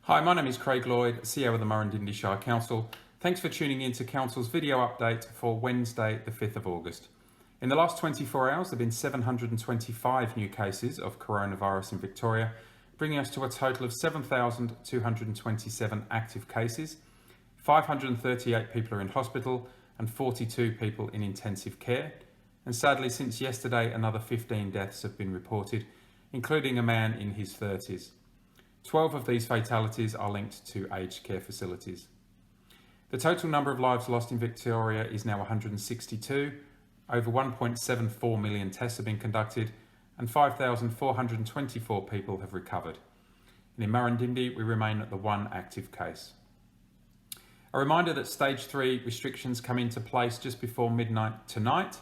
Hi, my name is Craig Lloyd, CEO of the Murrumbidgee Shire Council. Thanks for tuning in to Council's video update for Wednesday, the 5th of August. In the last 24 hours, there have been 725 new cases of coronavirus in Victoria, bringing us to a total of 7,227 active cases. 538 people are in hospital and 42 people in intensive care. And sadly, since yesterday, another 15 deaths have been reported, including a man in his 30s. 12 of these fatalities are linked to aged care facilities. The total number of lives lost in Victoria is now 162. Over 1.74 million tests have been conducted and 5,424 people have recovered. And in Murrumbidgee, we remain at the one active case. A reminder that stage 3 restrictions come into place just before midnight tonight.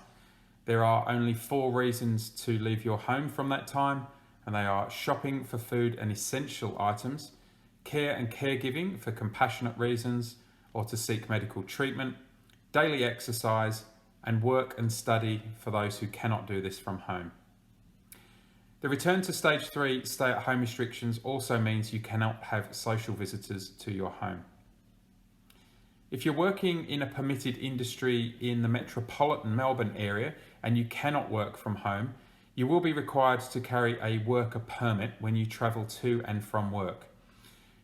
There are only 4 reasons to leave your home from that time, and they are shopping for food and essential items, care and caregiving for compassionate reasons or to seek medical treatment, daily exercise, and work and study for those who cannot do this from home. The return to stage 3 stay-at-home restrictions also means you cannot have social visitors to your home. If you're working in a permitted industry in the metropolitan Melbourne area and you cannot work from home, you will be required to carry a worker permit when you travel to and from work.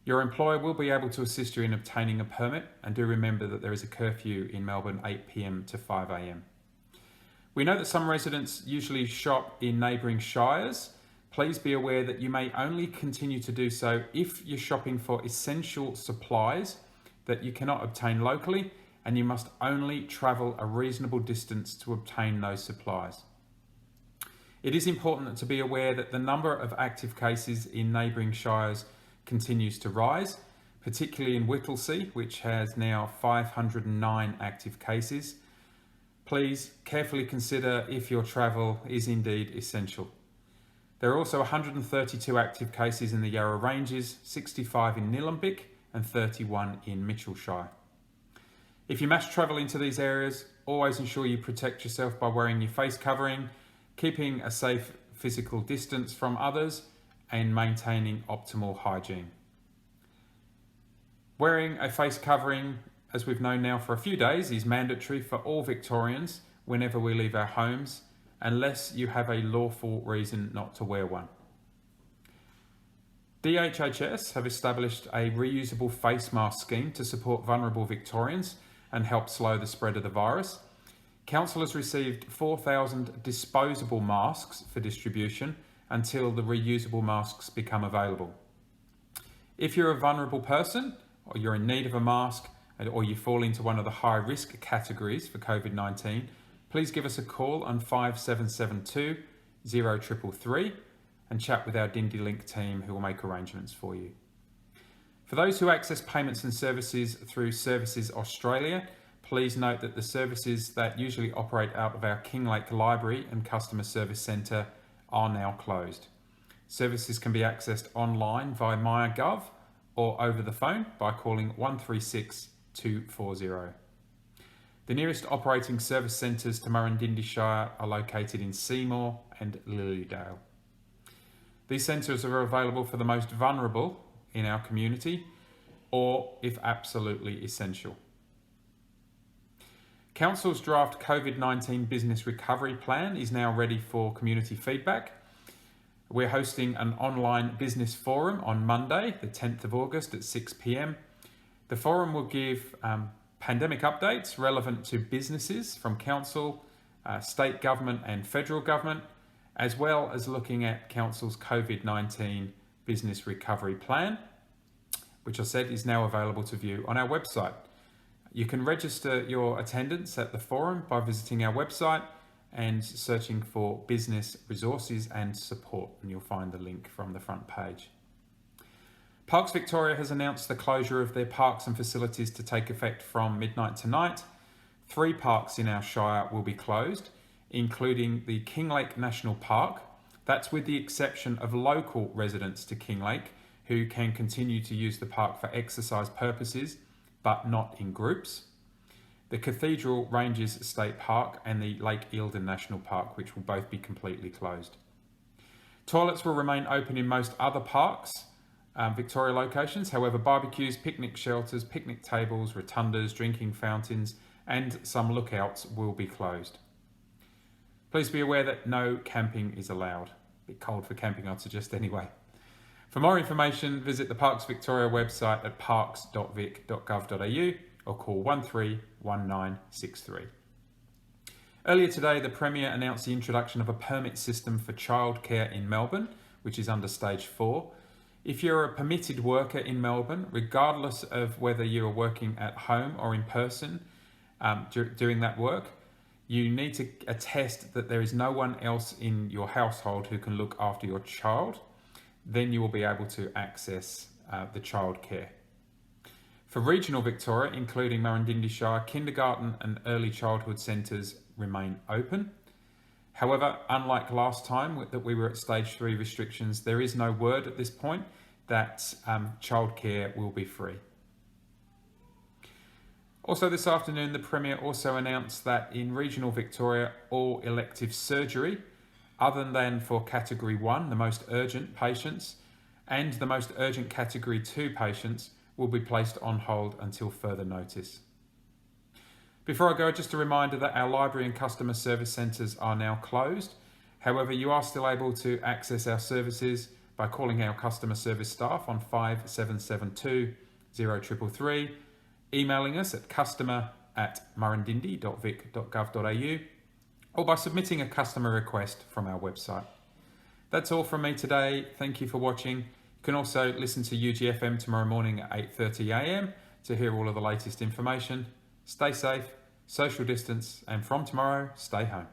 Your employer will be able to assist you in obtaining a permit, and do remember that there is a curfew in Melbourne 8 p.m. to 5 a.m. We know that some residents usually shop in neighbouring shires. Please be aware that you may only continue to do so if you're shopping for essential supplies that you cannot obtain locally, and you must only travel a reasonable distance to obtain those supplies. It is important to be aware that the number of active cases in neighbouring shires continues to rise, particularly in Whittlesea, which has now 509 active cases. Please carefully consider if your travel is indeed essential. There are also 132 active cases in the Yarra Ranges, 65 in Nillumbik and 31 in Mitchellshire. If you mass travel into these areas, always ensure you protect yourself by wearing your face covering, keeping a safe physical distance from others, and maintaining optimal hygiene. Wearing a face covering, as we've known now for a few days, is mandatory for all Victorians whenever we leave our homes, unless you have a lawful reason not to wear one. DHHS have established a reusable face mask scheme to support vulnerable Victorians and help slow the spread of the virus. Council has received 4,000 disposable masks for distribution until the reusable masks become available. If you're a vulnerable person, or you're in need of a mask, or you fall into one of the high risk categories for COVID-19, please give us a call on 5772 0333 and chat with our Dindy Link team, who will make arrangements for you. For those who access payments and services through Services Australia, please note that the services that usually operate out of our Kinglake Library and Customer Service Centre are now closed. Services can be accessed online via MyGov or over the phone by calling 136 240. The nearest operating service centres to Murrumbidgee Shire are located in Seymour and Lilydale. These centres are available for the most vulnerable in our community, or if absolutely essential. Council's draft COVID-19 business recovery plan is now ready for community feedback. We're hosting an online business forum on Monday, the 10th of August at 6 p.m. The forum will give pandemic updates relevant to businesses from Council, state government and federal government, as well as looking at Council's COVID-19 business recovery plan, which I said is now available to view on our website. You can register your attendance at the forum by visiting our website and searching for business resources and support, and you'll find the link from the front page. Parks Victoria has announced the closure of their parks and facilities to take effect from midnight tonight. 3 parks in our Shire will be closed, including the Kinglake National Park. That's with the exception of local residents to Kinglake who can continue to use the park for exercise purposes, but not in groups. The Cathedral Ranges State Park and the Lake Eildon National Park, which will both be completely closed. Toilets will remain open in most other parks, Victoria locations. However, barbecues, picnic shelters, picnic tables, rotundas, drinking fountains and some lookouts will be closed. Please be aware that no camping is allowed. A bit cold for camping, I'd suggest anyway. For more information, visit the Parks Victoria website at parks.vic.gov.au or call 131963. Earlier today, the Premier announced the introduction of a permit system for childcare in Melbourne, which is under stage 4. If you're a permitted worker in Melbourne, regardless of whether you are working at home or in person doing that work, you need to attest that there is no one else in your household who can look after your child. Then you will be able to access the childcare. For regional Victoria, including Murrindindi Shire, kindergarten and early childhood centres remain open. However, unlike last time that we were at stage 3 restrictions, there is no word at this point that childcare will be free. Also this afternoon, the Premier also announced that in regional Victoria, all elective surgery, other than for category 1, the most urgent patients, and the most urgent category 2 patients will be placed on hold until further notice. Before I go, just a reminder that our library and customer service centres are now closed. However, you are still able to access our services by calling our customer service staff on 5772 0333, emailing us at customer@murrindindi.vic.gov.au, or by submitting a customer request from our website. That's all from me today. Thank you for watching. You can also listen to UGFM tomorrow morning at 8:30 a.m. to hear all of the latest information. Stay safe, social distance, and from tomorrow, stay home.